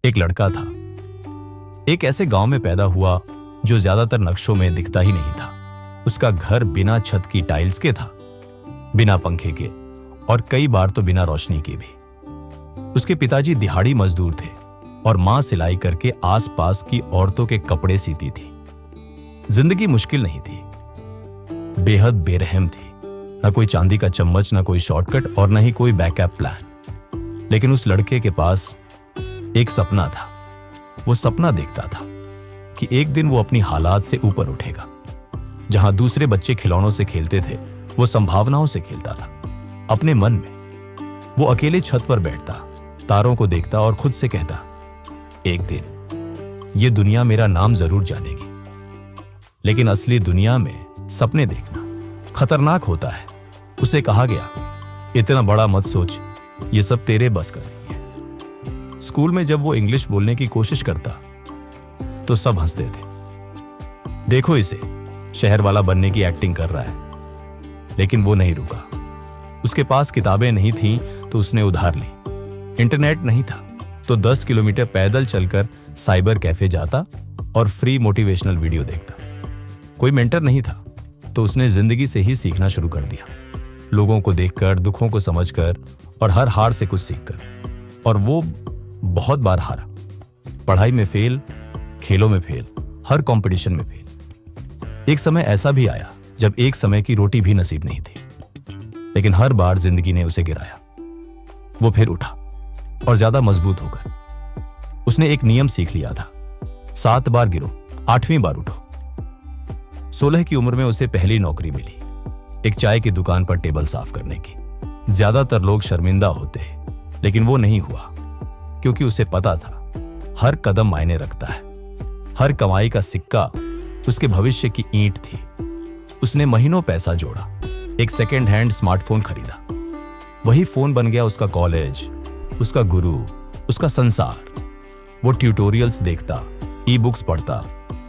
एक लड़का था, एक ऐसे गांव में पैदा हुआ जो ज्यादातर नक्शों में दिखता ही नहीं था। उसका घर बिना छत की टाइल्स के था, बिना पंखे के और कई बार तो बिना रोशनी के भी। उसके पिताजी दिहाड़ी मजदूर थे और मां सिलाई करके आसपास की औरतों के कपड़े सीती थी। जिंदगी मुश्किल नहीं थी, बेहद बेरहम थी। ना कोई चांदी का चम्मच, ना कोई शॉर्टकट और ना ही कोई बैकअप प्लान। लेकिन उस लड़के के पास एक सपना था। वो सपना देखता था कि एक दिन वो अपनी हालात से ऊपर उठेगा। जहां दूसरे बच्चे खिलौनों से खेलते थे, वो संभावनाओं से खेलता था। अपने मन में वो अकेले छत पर बैठता, तारों को देखता और खुद से कहता, एक दिन ये दुनिया मेरा नाम जरूर जानेगी। लेकिन असली दुनिया में सपने देखना खतरनाक होता है। उसे कहा गया, इतना बड़ा मत सोच, ये सब तेरे बस का नहीं है। स्कूल में जब वो इंग्लिश बोलने की कोशिश करता तो सब हंसते थे। देखो इसे, शहर वाला बनने की एक्टिंग कर रहा है। लेकिन वो नहीं रुका। उसके पास किताबें नहीं थीं तो उसने उधार ली। इंटरनेट नहीं था तो 10 किलोमीटर पैदल चलकर साइबर कैफे जाता और फ्री मोटिवेशनल वीडियो देखता। कोई मेंटर नहीं था तो उसने जिंदगी से ही सीखना शुरू कर दिया, लोगों को देखकर, दुखों को समझकर और हर हार से कुछ सीखकर। और वो बहुत बार हारा, पढ़ाई में फेल, खेलों में फेल, हर कंपटीशन में फेल। एक समय ऐसा भी आया जब एक समय की रोटी भी नसीब नहीं थी। लेकिन हर बार जिंदगी ने उसे गिराया। वो फिर उठा और ज्यादा मजबूत होकर। उसने एक नियम सीख लिया था, 7 बार गिरो, 8वीं बार उठो। 16 की उम्र में उसे पहली नौकरी मिली, एक चाय की दुकान पर टेबल साफ करने की। ज्यादातर लोग शर्मिंदा होते हैं, लेकिन वो नहीं हुआ, क्योंकि उसे पता था हर कदम मायने रखता है। हर कमाई का सिक्का उसके भविष्य की ईंट थी। उसने महीनों पैसा जोड़ा, एक सेकेंड हैंड स्मार्टफोन खरीदा। वही फोन बन गया उसका कॉलेज, उसका गुरु, उसका संसार। वो ट्यूटोरियल्स देखता, ई बुक्स पढ़ता,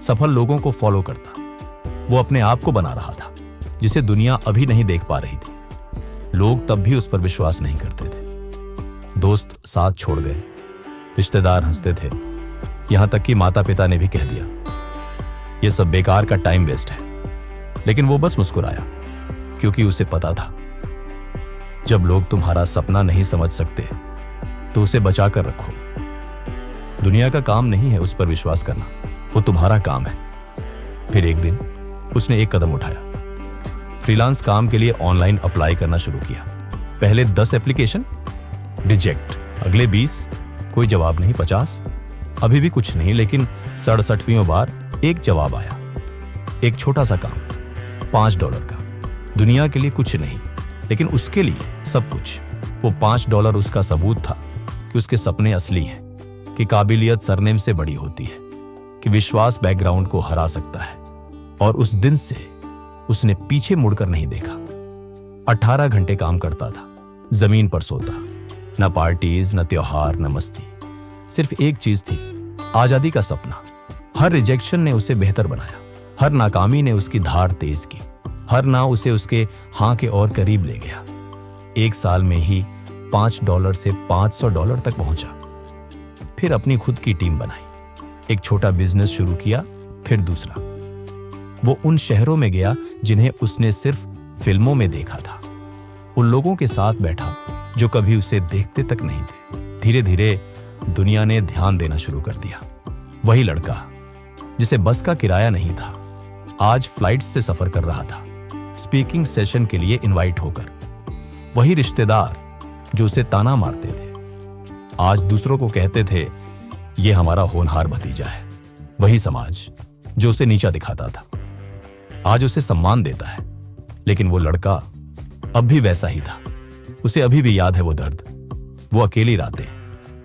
सफल लोगों को फॉलो करता। वो अपने आप को बना रहा था, जिसे दुनिया अभी नहीं देख पा रही थी। लोग तब भी उस पर विश्वास नहीं करते थे। दोस्त साथ छोड़ गए, रिश्तेदार हंसते थे, यहां तक कि माता पिता ने भी कह दिया, यह सब बेकार का टाइम वेस्ट है। लेकिन वो बस मुस्कुराया, क्योंकि उसे पता था जब लोग तुम्हारा सपना नहीं समझ सकते तो उसे बचा कर रखो। दुनिया का काम नहीं है उस पर विश्वास करना, वो तुम्हारा काम है। फिर एक दिन उसने एक कदम उठाया, फ्रीलांस काम के लिए ऑनलाइन अप्लाई करना शुरू किया। पहले 10 एप्लीकेशन, रिजेक्ट। अगले 20, कोई जवाब नहीं। 50, अभी भी कुछ नहीं। लेकिन 67वीं बार एक जवाब आया। एक छोटा सा काम, $5 का। दुनिया के लिए कुछ नहीं, लेकिन उसके लिए सब कुछ। वो $5 उसका सबूत था कि उसके सपने असली हैं, कि काबिलियत सरनेम से बड़ी होती है, कि विश्वास बैकग्राउंड को हरा सकता है। और उस दिन से उसने पीछे मुड़कर नहीं देखा। 18 घंटे काम करता था, जमीन पर सोता, न पार्टीज, न त्योहार, न मस्ती। सिर्फ एक चीज थी, आजादी का सपना। हर रिजेक्शन ने उसे बेहतर बनाया, हर नाकामी ने उसकी धार तेज की, हर ना उसे उसके हां के और करीब ले गया। 1 साल में ही $5 से $500 तक पहुंचा। फिर अपनी खुद की टीम बनाई, एक छोटा बिजनेस शुरू किया, फिर दूसरा। वो उन शहरों में गया जिन्हें उसने सिर्फ फिल्मों में देखा था। उन लोगों के साथ बैठा जो कभी उसे देखते तक नहीं थे। धीरे धीरे दुनिया ने ध्यान देना शुरू कर दिया। वही लड़का जिसे बस का किराया नहीं था, आज फ्लाइट से सफर कर रहा था, स्पीकिंग सेशन के लिए इनवाइट होकर। वही रिश्तेदार जो उसे ताना मारते थे, आज दूसरों को कहते थे ये हमारा होनहार भतीजा है। वही समाज जो उसे नीचा दिखाता था, आज उसे सम्मान देता है। लेकिन वो लड़का अब भी वैसा ही था। उसे अभी भी याद है वो दर्द, वो अकेली रातें,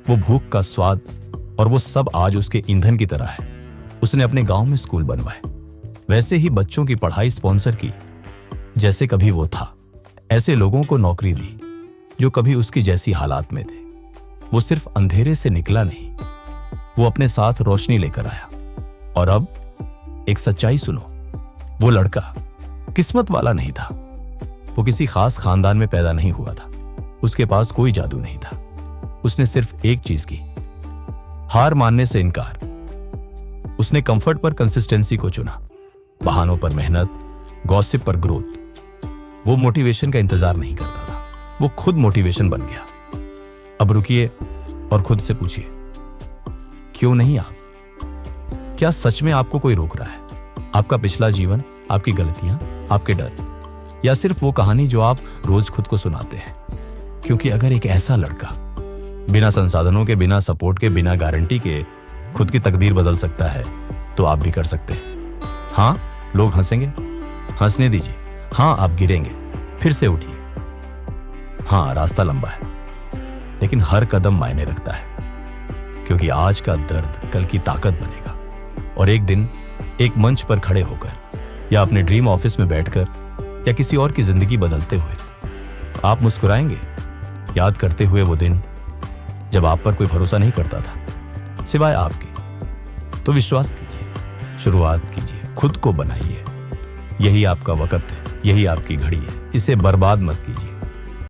वो भूख का स्वाद, और वो सब आज उसके ईंधन की तरह है। उसने अपने गांव में स्कूल बनवाए, वैसे ही बच्चों की पढ़ाई स्पॉन्सर की जैसे कभी वो था। ऐसे लोगों को नौकरी दी जो कभी उसकी जैसी हालात में थे। वो सिर्फ अंधेरे से निकला नहीं, वो अपने साथ रोशनी लेकर आया। और अब एक सच्चाई सुनो, वो लड़का किस्मत वाला नहीं था। वो किसी खास खानदान में पैदा नहीं हुआ था, उसके पास कोई जादू नहीं था। उसने सिर्फ एक चीज की, हार मानने से इनकार। उसने कंफर्ट पर कंसिस्टेंसी को चुना, बहानों पर मेहनत, गॉसिप पर ग्रोथ। वो मोटिवेशन का इंतजार नहीं करता था, वो खुद मोटिवेशन बन गया। अब रुकिए और खुद से पूछिए, क्यों नहीं आप? क्या सच में आपको कोई रोक रहा है? आपका पिछला जीवन, आपकी गलतियां, आपके डर, या सिर्फ वो कहानी जो आप रोज खुद को सुनाते हैं? क्योंकि अगर एक ऐसा लड़का बिना संसाधनों के, बिना सपोर्ट के, बिना गारंटी के खुद की तकदीर बदल सकता है, तो आप भी कर सकते हैं। हाँ, लोग हंसेंगे, हंसने दीजिए। हाँ, आप गिरेंगे, फिर से उठिए। हाँ, रास्ता लंबा है, लेकिन हर कदम मायने रखता है, क्योंकि आज का दर्द कल की ताकत बनेगा। और एक दिन एक मंच पर खड़े होकर, या अपने ड्रीम ऑफिस में बैठकर, या किसी और की जिंदगी बदलते हुए आप मुस्कुराएंगे, याद करते हुए वो दिन जब आप पर कोई भरोसा नहीं करता था सिवाय आपके। तो विश्वास कीजिए, शुरुआत कीजिए, खुद को बनाइए। यही आपका वक्त है, यही आपकी घड़ी है, इसे बर्बाद मत कीजिए।